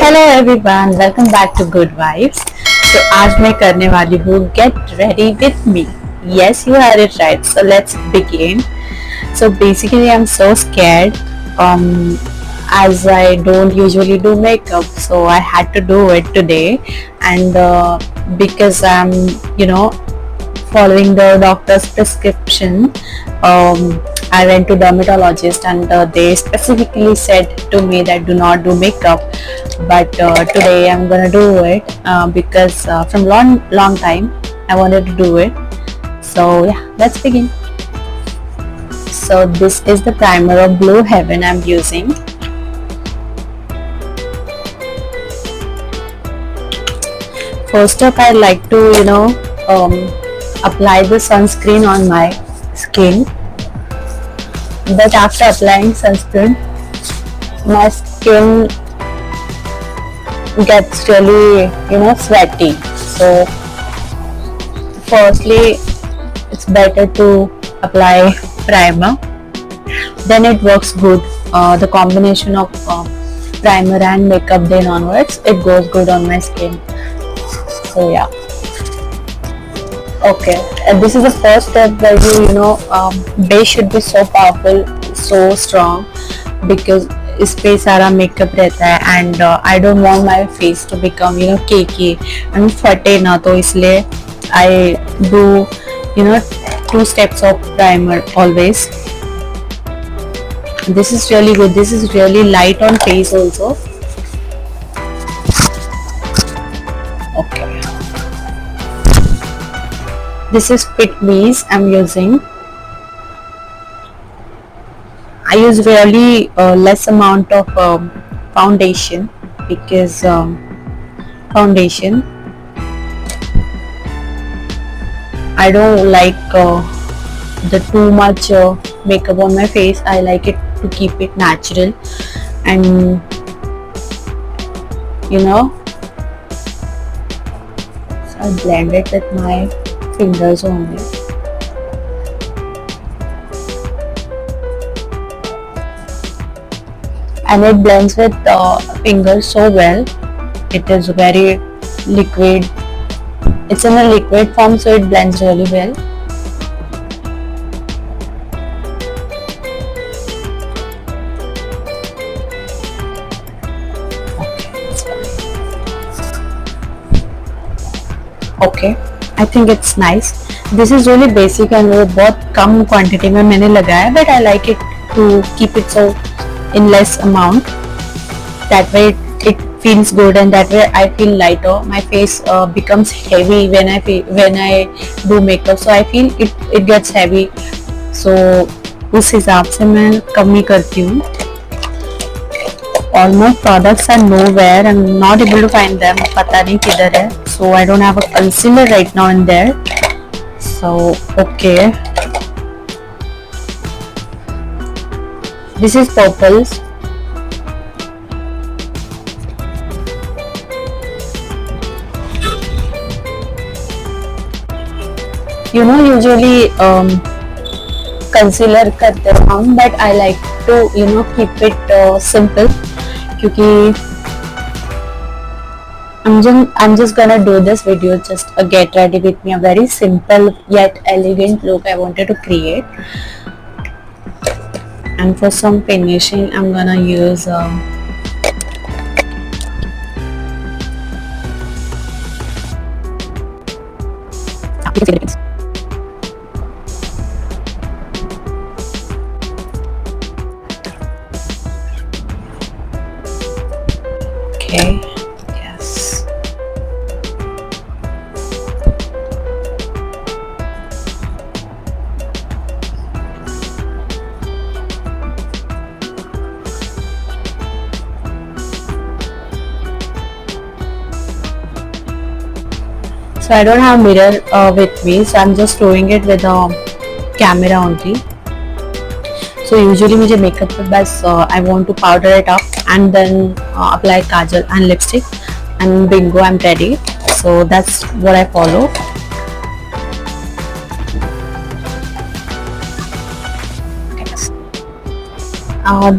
Hello everyone, welcome back to good vibes. तो आज मैं करने वाली हूँ get ready with me. Yes, you are it right. So let's begin. So basically, I'm so scared. As I don't usually do makeup, so I had to do it today, and because I'm, you know, following the doctor's prescription. I went to dermatologist and they specifically said to me that do not do makeup, but today I'm gonna do it because from long time I wanted to do it. So yeah, let's begin. So this is the primer of Blue Heaven I'm using. First up, I like to apply the sunscreen on my skin, but after applying sunscreen my skin gets really sweaty. So firstly, it's better to apply primer, then it works good. The combination of primer and makeup, then onwards it goes good on my skin. So yeah. Okay, and this is the first step where base should be so powerful, so strong, because इस पे सारा makeup रहता है and I don't want my face to become cakey and फटे ना, तो इसलिए I do 2 steps of primer always. This is really good. This is really light on face also. Okay. This is Fit Me's I'm using. I use really less amount of foundation because foundation I don't like the too much makeup on my face. I like it to keep it natural, and so I blend it with my fingers only. And it blends with fingers so well. It is very liquid. It's in a liquid form, so it blends really well. Okay, I think it's nice. This is really basic and वो बहुत कम quantity में मैंने लगाया, but I like it to keep it so in less amount. That way it feels good, and that way I feel lighter. My face becomes heavy when I do makeup, so I feel it gets heavy. So उस हिसाब से मैं कम ही करती हूँ. All my products are nowhere. I'm not able to find them. पता नहीं किधर है. So I don't have a concealer right now in there. So okay. This is purples. Usually concealer करते हैं हम, but I like to keep it simple, क्योंकि I'm just gonna do this video just a get ready with me, a very simple yet elegant look I wanted to create. And for some finishing, I'm gonna use okay, yes. So I don't have mirror with me, so I'm just doing it with a camera only. So usually मुझे makeup पे बस I want to powder it up and then apply kajal and lipstick, and bingo, I'm ready. So that's what I follow.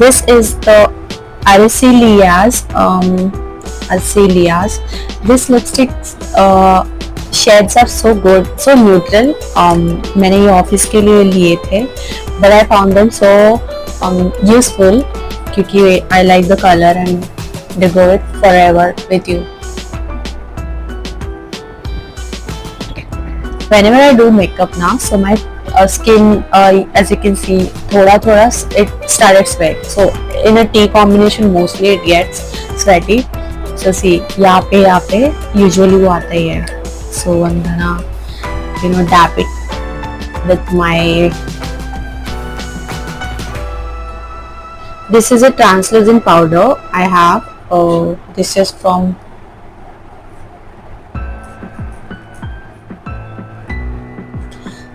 This is the Aracelia's Azaleas. This lipstick shades are so good, so neutral. मैंने ये office के लिए लिए थे, but I found them so useful क्योंकि I like the color and they go with forever with you. Whenever I do makeup now, so my skin, as you can see, thoda it started sweat. So in a tea combination, mostly it gets sweaty. So see, यहाँ पे usually वो आता ही है. So I'm gonna, dab it with my. This is a translucent powder I have. This is from.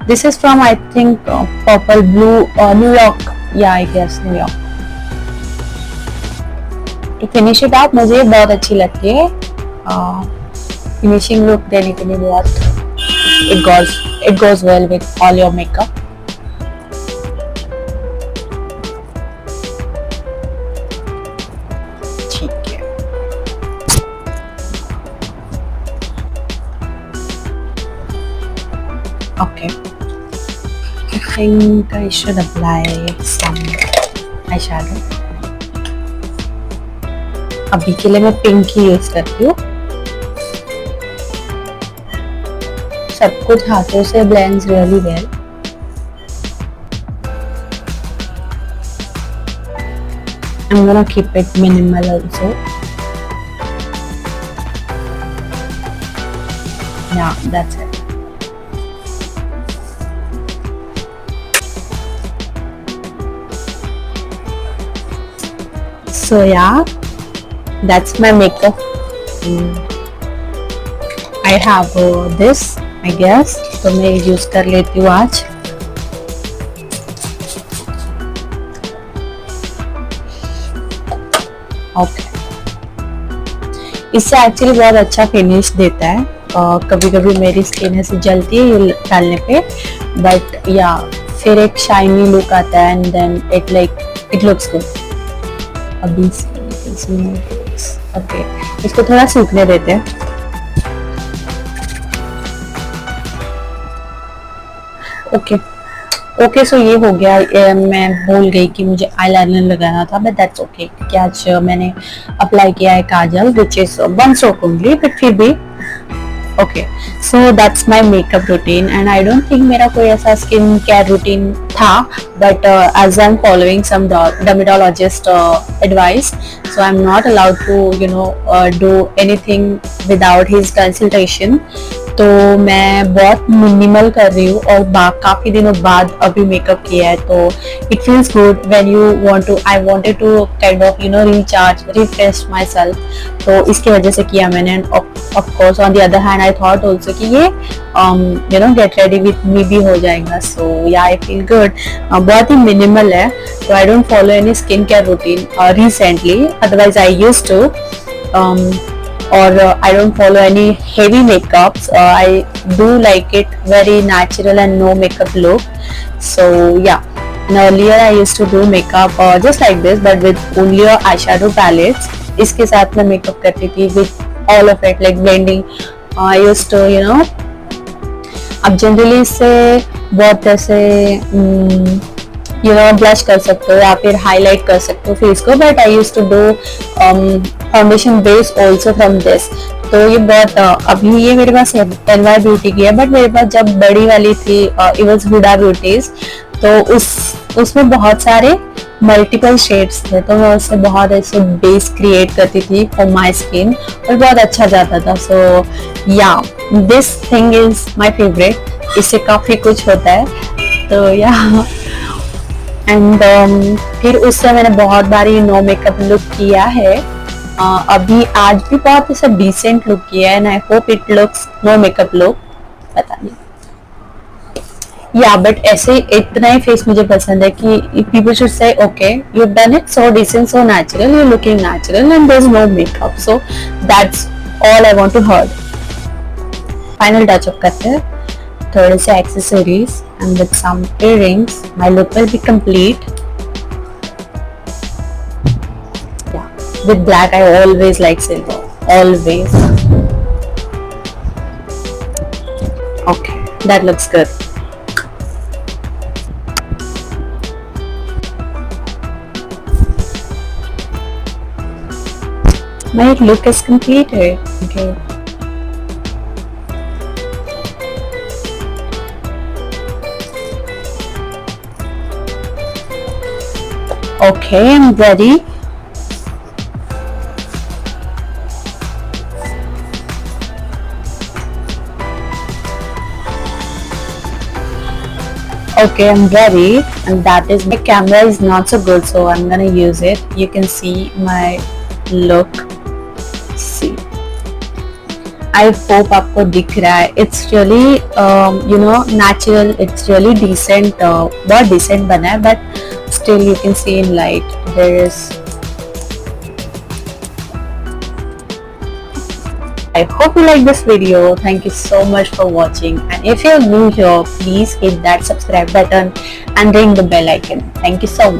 This is from, I think, Purple Blue, New York. Yeah, I guess New York. To finish it up, मुझे बहुत अच्छी लगती है. Finishing look देने के लिए बहुत. It goes well with all your makeup. ठीक है. Okay. I think I should apply some eyeshadow. अभी के लिए मैं पिंक ही यूज करती हूँ. सब कुछ हाथों से blends really well. I'm gonna keep it minimal also. Yeah, that's it. So yeah, that's my makeup. I have this, I guess. तो मैं यूज कर लेती हूँ आज. Okay. इससे एक्चुअली बहुत अच्छा फिनिश देता है. कभी कभी मेरी स्किन ऐसे जलती है ये डालने पे, बट या फिर एक शाइनी लुक आता है and then it looks good. अभी ओके, इसको थोड़ा सूखने देते हैं. ओके, सो ये हो गया. मैं भूल गई कि मुझे आईलाइनर लगाना था, बट दैट्स ओके क्योंकि आज मैंने अप्लाई किया है kajal which is one stroke only, but फिर भी okay. So that's my makeup routine and I don't think मेरा कोई ऐसा स्किन केयर रूटीन था, but as I am following some dermatologist advice, so I'm not allowed to do anything without his consultation. तो मैं बहुत minimal कर रही हूँ और काफी दिनों बाद अभी मेकअप किया है, तो it feels good when you want to. I wanted to kind of recharge, refresh myself, तो इसकी वजह से किया मैंने. Of course on the other hand I thought also कि ये गेट रेडी विथ मी भी हो जाएगा. सो या आई फील गुड. बहुत ही मिनिमल है, तो I don't follow any skin care routine recently, otherwise I used to. Or I don't follow any heavy makeups. I do like it very natural and no makeup look. So yeah, and earlier I used to do makeup just like this, but with only eyeshadow palettes. इसके साथ मैं makeup करती थी with all of it, like blending. I used to अब generally इससे बहुत ऐसे blush कर सकते हो या फिर हाईलाइट कर सकते हो फेस को, but I used to do foundation base also from this. तो ये बहुत अभी ये मेरे पास NY ब्यूटी की है, बट मेरे पास जब बड़ी वाली थी इट वाज हुडा ब्यूटीज, तो उसमें बहुत सारे मल्टीपल शेड्स थे, तो मैं उससे बहुत ऐसे बेस क्रिएट करती थी फॉर माय स्किन और बहुत अच्छा जाता था. सो या this thing is my favourite. इससे काफी कुछ होता है, तो या एंड फिर उससे मैंने बहुत बारी नो मेकअप लुक किया है. अभी आज भी बहुत ऐसा डिसेंट लुक किया है and I hope it looks no makeup look. पता नहीं, या बट ऐसे इतना ही फेस मुझे पसंद है कि people should say okay you have done it so decent, so natural, you looking natural and there is no makeup. So that's all I want to heard. Final touch up करते हैं, थोड़े से accessories and with some earrings my look will be complete. Yeah, with black I always like silver, always. Okay, that looks good. My look is completed. Okay. Okay, I'm ready. Okay, I'm ready, and that is, my camera is not so good, so I'm gonna use it. You can see my look. See, I hope आपको दिख रहा है. It's really natural. It's really decent. बहुत decent बना है, but still you can see in light there is. I hope you like this video. Thank you so much for watching, and if you're new here, please hit that subscribe button and ring the bell icon. Thank you so much.